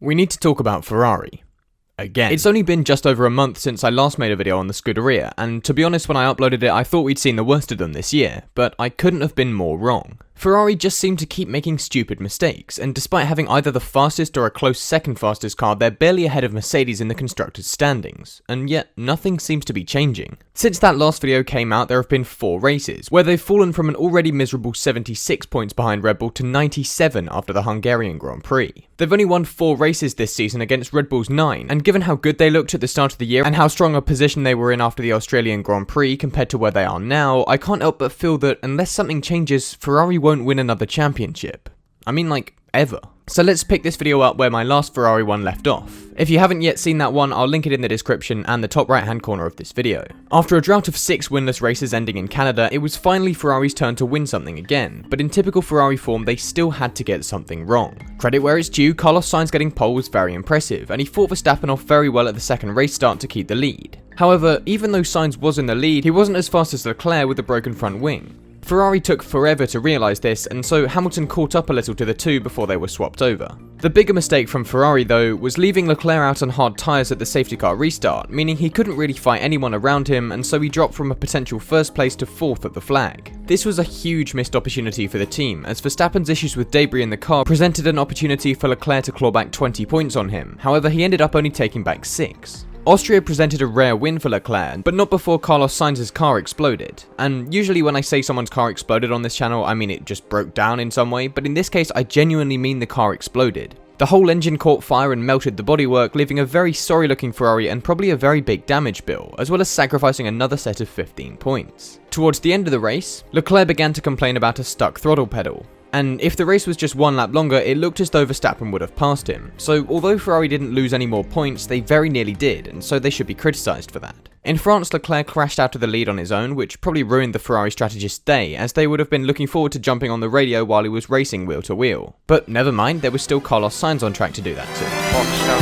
We need to talk about Ferrari. Again. It's only been just over a month since I last made a video on the Scuderia, and to be honest, when I uploaded it I thought we'd seen the worst of them this year, but I couldn't have been more wrong. Ferrari just seem to keep making stupid mistakes, and despite having either the fastest or a close second fastest car, they're barely ahead of Mercedes in the constructors' standings, and yet nothing seems to be changing. Since that last video came out, there have been 4 races, where they've fallen from an already miserable 76 points behind Red Bull to 97 after the Hungarian Grand Prix. They've only won 4 races this season against Red Bull's 9, and given how good they looked at the start of the year and how strong a position they were in after the Australian Grand Prix compared to where they are now, I can't help but feel that unless something changes, Ferrari won't win another championship. I mean, like, ever. So let's pick this video up where my last Ferrari one left off. If you haven't yet seen that one, I'll link it in the description and the top right hand corner of this video. After a drought of 6 winless races ending in Canada, it was finally Ferrari's turn to win something again, but in typical Ferrari form they still had to get something wrong. Credit where it's due, Carlos Sainz getting pole was very impressive, and he fought Verstappen off very well at the second race start to keep the lead. However, even though Sainz was in the lead, he wasn't as fast as Leclerc with the broken front wing. Ferrari took forever to realise this, and so Hamilton caught up a little to the two before they were swapped over. The bigger mistake from Ferrari though was leaving Leclerc out on hard tyres at the safety car restart, meaning he couldn't really fight anyone around him, and so he dropped from a potential first place to 4th at the flag. This was a huge missed opportunity for the team, as Verstappen's issues with debris in the car presented an opportunity for Leclerc to claw back 20 points on him. However, he ended up only taking back 6. Austria presented a rare win for Leclerc, but not before Carlos Sainz's car exploded. And usually when I say someone's car exploded on this channel, I mean it just broke down in some way, but in this case I genuinely mean the car exploded. The whole engine caught fire and melted the bodywork, leaving a very sorry looking Ferrari and probably a very big damage bill, as well as sacrificing another set of 15 points. Towards the end of the race, Leclerc began to complain about a stuck throttle pedal. And if the race was just 1 lap longer, it looked as though Verstappen would have passed him. So although Ferrari didn't lose any more points, they very nearly did, and so they should be criticised for that. In France, Leclerc crashed out of the lead on his own, which probably ruined the Ferrari strategist's day, as they would have been looking forward to jumping on the radio while he was racing wheel to wheel. But never mind, there was still Carlos Sainz on track to do that too. No.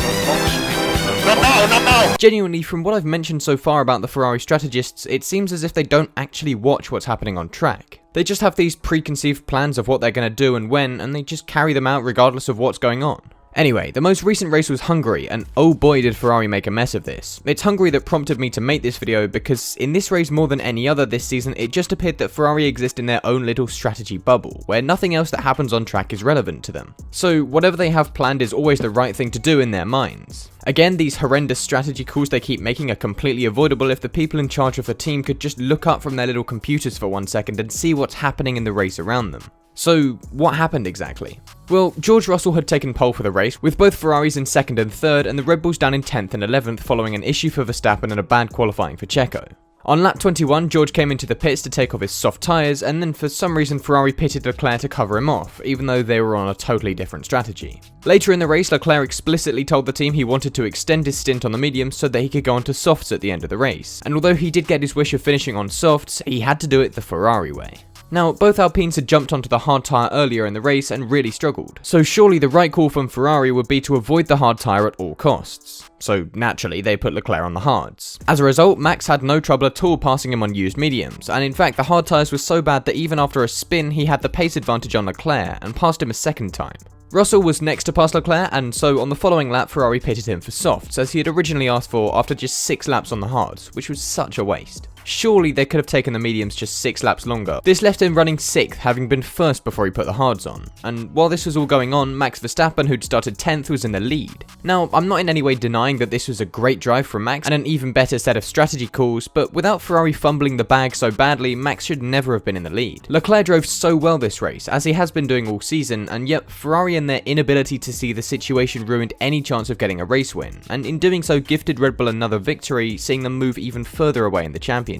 Genuinely, from what I've mentioned so far about the Ferrari strategists, it seems as if they don't actually watch what's happening on track. They just have these preconceived plans of what they're going to do and when, and they just carry them out regardless of what's going on. Anyway, the most recent race was Hungary, and oh boy did Ferrari make a mess of this. It's Hungary that prompted me to make this video, because in this race more than any other this season, it just appeared that Ferrari exist in their own little strategy bubble, where nothing else that happens on track is relevant to them. So whatever they have planned is always the right thing to do in their minds. Again, these horrendous strategy calls they keep making are completely avoidable if the people in charge of the team could just look up from their little computers for 1 second and see what's happening in the race around them. So, what happened exactly? Well, George Russell had taken pole for the race, with both Ferraris in 2nd and 3rd and the Red Bulls down in 10th and 11th following an issue for Verstappen and a bad qualifying for Checo. On lap 21, George came into the pits to take off his soft tyres, and then for some reason Ferrari pitted Leclerc to cover him off, even though they were on a totally different strategy. Later in the race, Leclerc explicitly told the team he wanted to extend his stint on the mediums so that he could go on to softs at the end of the race, and although he did get his wish of finishing on softs, he had to do it the Ferrari way. Now, both Alpines had jumped onto the hard tyre earlier in the race and really struggled, so surely the right call from Ferrari would be to avoid the hard tyre at all costs. So naturally, they put Leclerc on the hards. As a result, Max had no trouble at all passing him on used mediums, and in fact the hard tyres were so bad that even after a spin he had the pace advantage on Leclerc and passed him a second time. Russell was next to pass Leclerc, and so on the following lap Ferrari pitted him for softs, as he had originally asked for after just 6 laps on the hards, which was such a waste. Surely they could have taken the mediums just 6 laps longer. This left him running 6th, having been 1st before he put the hards on. And while this was all going on, Max Verstappen, who'd started 10th, was in the lead. Now, I'm not in any way denying that this was a great drive from Max and an even better set of strategy calls, but without Ferrari fumbling the bag so badly, Max should never have been in the lead. Leclerc drove so well this race, as he has been doing all season, and yet Ferrari and their inability to see the situation ruined any chance of getting a race win, and in doing so gifted Red Bull another victory, seeing them move even further away in the championship.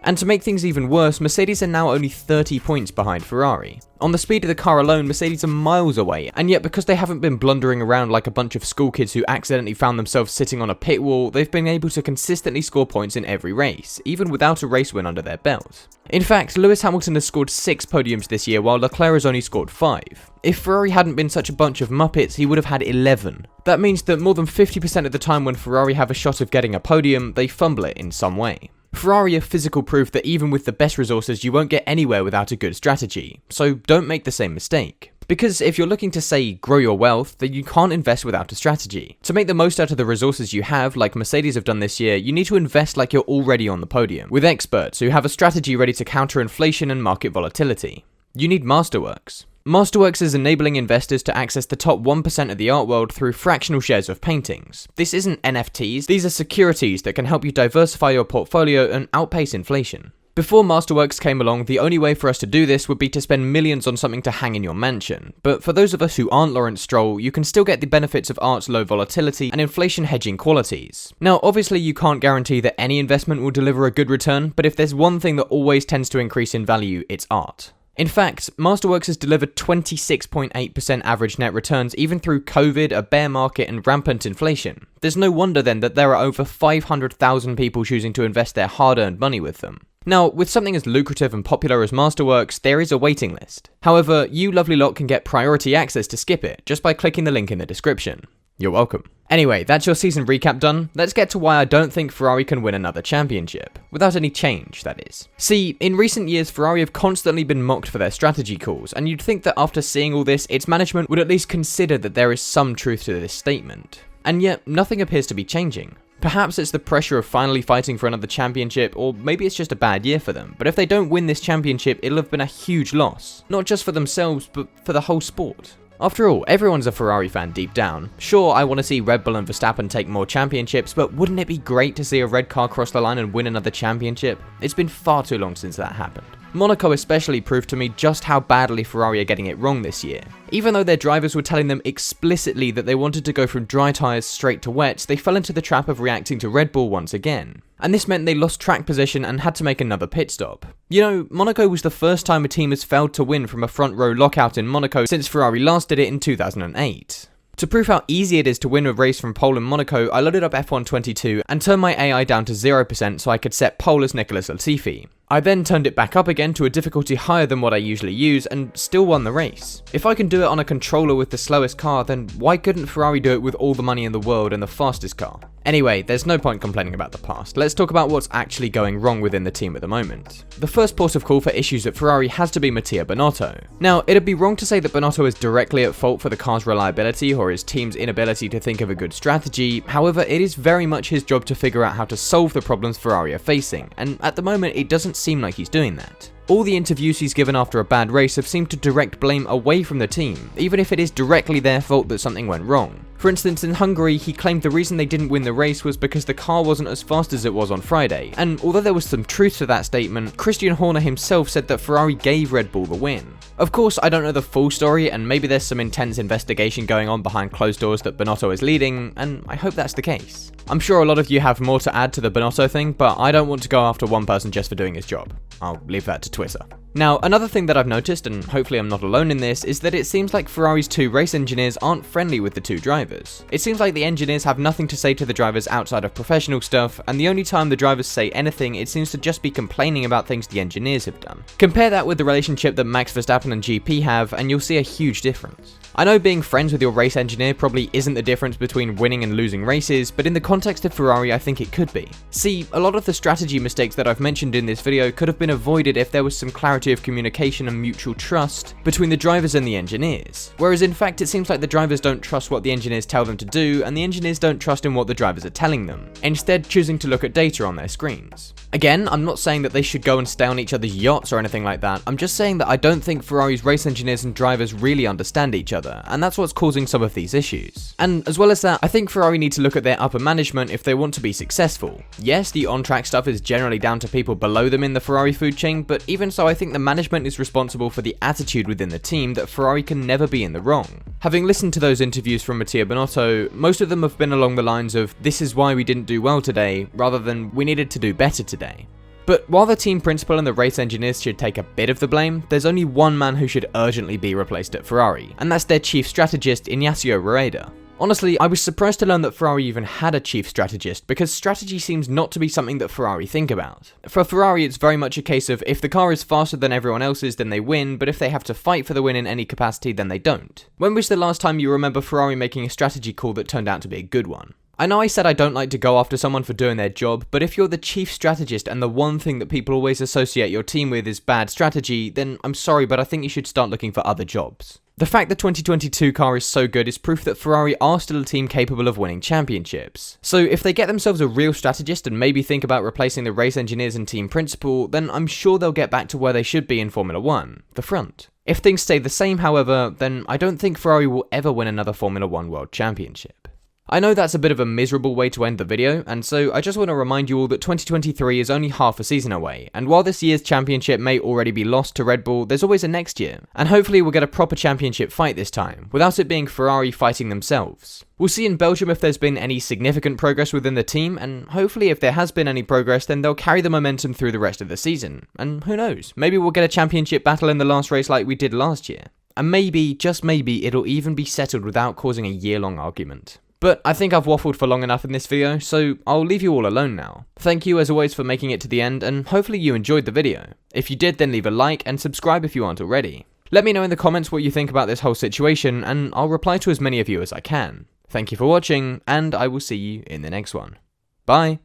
And to make things even worse, Mercedes are now only 30 points behind Ferrari. On the speed of the car alone, Mercedes are miles away, and yet because they haven't been blundering around like a bunch of school kids who accidentally found themselves sitting on a pit wall, they've been able to consistently score points in every race, even without a race win under their belt. In fact, Lewis Hamilton has scored 6 podiums this year while Leclerc has only scored 5. If Ferrari hadn't been such a bunch of muppets, he would have had 11. That means that more than 50% of the time when Ferrari have a shot of getting a podium, they fumble it in some way. Ferrari are physical proof that even with the best resources you won't get anywhere without a good strategy, so don't make the same mistake. Because if you're looking to, say, grow your wealth, then you can't invest without a strategy. To make the most out of the resources you have, like Mercedes have done this year, you need to invest like you're already on the podium, with experts who have a strategy ready to counter inflation and market volatility. You need Masterworks. Masterworks is enabling investors to access the top 1% of the art world through fractional shares of paintings. This isn't NFTs, these are securities that can help you diversify your portfolio and outpace inflation. Before Masterworks came along, the only way for us to do this would be to spend millions on something to hang in your mansion. But for those of us who aren't Lawrence Stroll, you can still get the benefits of art's low volatility and inflation hedging qualities. Now, obviously you can't guarantee that any investment will deliver a good return, but if there's one thing that always tends to increase in value, it's art. In fact, Masterworks has delivered 26.8% average net returns even through COVID, a bear market, and rampant inflation. There's no wonder then that there are over 500,000 people choosing to invest their hard-earned money with them. Now, with something as lucrative and popular as Masterworks, there is a waiting list. However, you lovely lot can get priority access to skip it just by clicking the link in the description. You're welcome. Anyway, that's your season recap done. Let's get to why I don't think Ferrari can win another championship. Without any change, that is. See, in recent years, Ferrari have constantly been mocked for their strategy calls, and you'd think that after seeing all this, its management would at least consider that there is some truth to this statement. And yet, nothing appears to be changing. Perhaps it's the pressure of finally fighting for another championship, or maybe it's just a bad year for them, but if they don't win this championship, it'll have been a huge loss. Not just for themselves, but for the whole sport. After all, everyone's a Ferrari fan deep down. Sure, I want to see Red Bull and Verstappen take more championships, but wouldn't it be great to see a red car cross the line and win another championship? It's been far too long since that happened. Monaco especially proved to me just how badly Ferrari are getting it wrong this year. Even though their drivers were telling them explicitly that they wanted to go from dry tyres straight to wets, they fell into the trap of reacting to Red Bull once again. And this meant they lost track position and had to make another pit stop. You know, Monaco was the first time a team has failed to win from a front row lockout in Monaco since Ferrari last did it in 2008. To prove how easy it is to win a race from pole in Monaco, I loaded up F1 22 and turned my AI down to 0% so I could set pole as Nicholas Latifi. I then turned it back up again to a difficulty higher than what I usually use and still won the race. If I can do it on a controller with the slowest car, then why couldn't Ferrari do it with all the money in the world and the fastest car? Anyway, there's no point complaining about the past. Let's talk about what's actually going wrong within the team at the moment. The first port of call for issues at Ferrari has to be Mattia Binotto. Now, it'd be wrong to say that Binotto is directly at fault for the car's reliability or his team's inability to think of a good strategy. However, it is very much his job to figure out how to solve the problems Ferrari are facing, and at the moment it doesn't seem like he's doing that. All the interviews he's given after a bad race have seemed to direct blame away from the team, even if it is directly their fault that something went wrong. For instance, in Hungary, he claimed the reason they didn't win the race was because the car wasn't as fast as it was on Friday, and although there was some truth to that statement, Christian Horner himself said that Ferrari gave Red Bull the win. Of course, I don't know the full story, and maybe there's some intense investigation going on behind closed doors that Binotto is leading, and I hope that's the case. I'm sure a lot of you have more to add to the Binotto thing, but I don't want to go after one person just for doing his job. I'll leave that to Twitter. Now, another thing that I've noticed, and hopefully I'm not alone in this, is that it seems like Ferrari's two race engineers aren't friendly with the two drivers. It seems like the engineers have nothing to say to the drivers outside of professional stuff, and the only time the drivers say anything, it seems to just be complaining about things the engineers have done. Compare that with the relationship that Max Verstappen and GP have, and you'll see a huge difference. I know being friends with your race engineer probably isn't the difference between winning and losing races, but in the context of Ferrari, I think it could be. See, a lot of the strategy mistakes that I've mentioned in this video could have been avoided if there was some clarity of communication and mutual trust between the drivers and the engineers. Whereas in fact, it seems like the drivers don't trust what the engineers tell them to do, and the engineers don't trust in what the drivers are telling them, instead choosing to look at data on their screens. Again, I'm not saying that they should go and stay on each other's yachts or anything like that, I'm just saying that I don't think Ferrari's race engineers and drivers really understand each other, and that's what's causing some of these issues. And as well as that, I think Ferrari need to look at their upper management if they want to be successful. Yes, the on-track stuff is generally down to people below them in the Ferrari food chain, but even so, I think the management is responsible for the attitude within the team that Ferrari can never be in the wrong. Having listened to those interviews from Mattia Binotto, most of them have been along the lines of, "This is why we didn't do well today," rather than "we needed to do better today." But while the team principal and the race engineers should take a bit of the blame, there's only one man who should urgently be replaced at Ferrari, and that's their chief strategist, Ignacio Rueda. Honestly, I was surprised to learn that Ferrari even had a chief strategist, because strategy seems not to be something that Ferrari think about. For Ferrari, it's very much a case of if the car is faster than everyone else's, then they win, but if they have to fight for the win in any capacity, then they don't. When was the last time you remember Ferrari making a strategy call that turned out to be a good one? I know I said I don't like to go after someone for doing their job, but if you're the chief strategist and the one thing that people always associate your team with is bad strategy, then I'm sorry, but I think you should start looking for other jobs. The fact the 2022 car is so good is proof that Ferrari are still a team capable of winning championships. So if they get themselves a real strategist and maybe think about replacing the race engineers and team principal, then I'm sure they'll get back to where they should be in Formula 1, the front. If things stay the same, however, then I don't think Ferrari will ever win another Formula 1 World Championship. I know that's a bit of a miserable way to end the video, and so I just want to remind you all that 2023 is only half a season away, and while this year's championship may already be lost to Red Bull, there's always a next year, and hopefully we'll get a proper championship fight this time, without it being Ferrari fighting themselves. We'll see in Belgium if there's been any significant progress within the team, and hopefully if there has been any progress, then they'll carry the momentum through the rest of the season, and who knows, maybe we'll get a championship battle in the last race like we did last year. And maybe, just maybe, it'll even be settled without causing a year-long argument. But I think I've waffled for long enough in this video, so I'll leave you all alone now. Thank you as always for making it to the end, and hopefully you enjoyed the video. If you did, then leave a like and subscribe if you aren't already. Let me know in the comments what you think about this whole situation, and I'll reply to as many of you as I can. Thank you for watching, and I will see you in the next one. Bye!